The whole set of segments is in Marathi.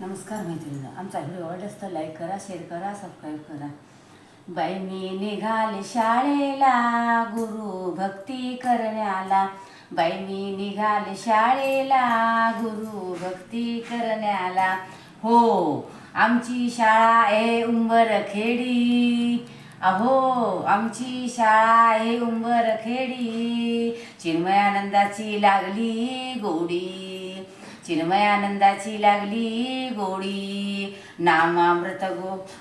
नमस्कार मैत्रिणी, आमचा व्हिडिओ आवडल्यास तर लाईक करा, शेअर करा, सबस्क्राईब करा. बाई मी निघाले शाळेला गुरु भक्ती करण्याला. बाई मी निघाले शाळेला गुरु भक्ती करण्याला. हो, आमची शाळा आहे उंबरखेडी. अहो, आमची शाळा आहे उंबरखेडी. चिन्मयानंदाची लागली गोडी, चिन्मयानंदाची लागली गोडी. नामामृत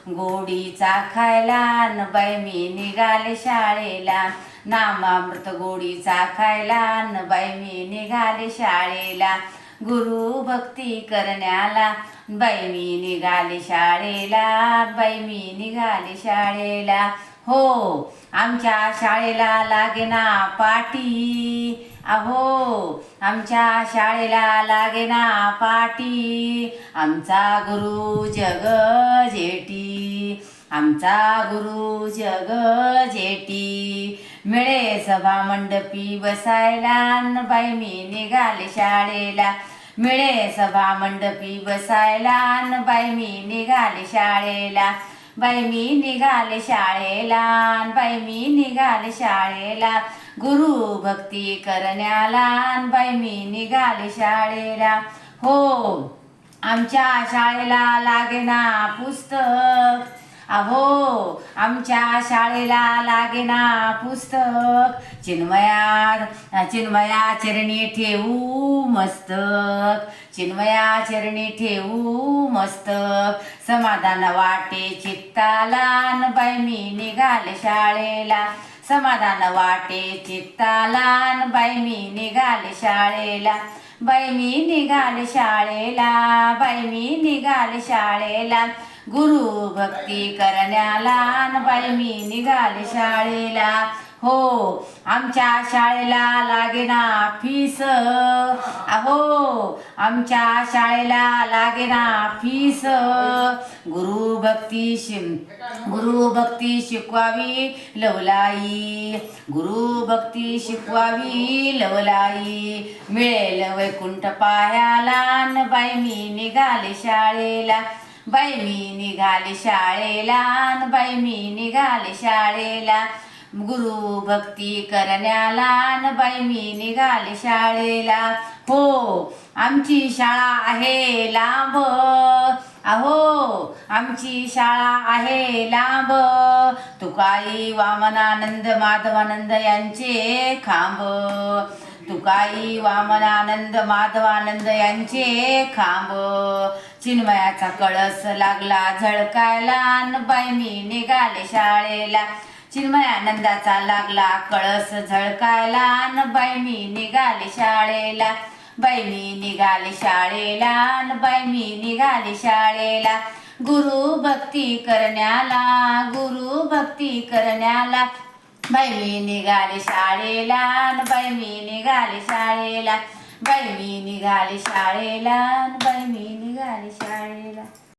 गोडीचा खायला न बाई मी निघाले शाळेला. नामामृत गोडीचा खायला न बाई मी निघाले शाळेला. गुरु भक्ती करण्याला बाई मी निघाले शाळेला. बाई मी निघाले शाळेला. हो, आमच्या शाळेला लागेना पाटी. अहो, आमच्या शाळेला लागेना पाटी. आमचा गुरु जग जेठी, आमचा गुरु जग जेठी. मिळे सभा मंडपी बसायला न बाई मी निघाले शाळेला. मिळे सभा मंडपी बसायला न बाई मी निघाले शाळेला. बाई मी निघाले शाळेला, बाई मी निघाले शाळेला. गुरु भक्ती करण्याला बाई मी निघाले शाळेला. हो, आमच्या शाळेला लागेना पुस्तक. अहो, आमच्या शाळेला लागेना पुस्तक. चिन्मया चरणी ठेवू मस्तक, चिन्मया चरणी ठेवू मस्तक. समाधान वाटे चित्ताला न बाई मी निघाले शाळेला. समाधान वाटे चित्ताला न बाई मी निघाले शाळेला. बाई मी निघाले शाळेला, बाई मी निघाले शाळेला. गुरु भक्ती करण्याला न बाई मी निघाले शाळेला. हो, आमच्या शाळेला लागेना फीस. अहो, आमच्या शाळेला लागेना फीस. गुरु भक्ती शिकवावी लवलाई, गुरु भक्ती शिकवावी लवलाई. मिळेल वैकुंठ पायाला न बाई मी निघाले शाळेला. बाई मी निघाले शाळेला न बाई मी निघाले शाळेला. गुरु भक्ती करण्याला न बाई मी निघाले शाळेला. हो, आमची शाळा आहे लांब. अहो, आमची शाळा आहे लांब. तुकाई वामनानंद माधवानंद यांचे खांब. तुकाई वामनानंद माधवानंद यांचे खांब. चिन्मयाचा कळस लागला झळकायला न बाई मी निघाले शाळेला. चिन्मयानंदाचा लागला कळस झळकायला न बाई मी निघाले शाळेला. बाई मी निघाले शाळेला न बाई मी निघाले शाळेला. गुरु भक्ती करण्याला, गुरु भक्ती करण्याला. बाई मी निघाले शाळेला न बाई मी निघाले शाळेला. बाई मी निघाले शाळेला न बाई मी निघाले शाळेला.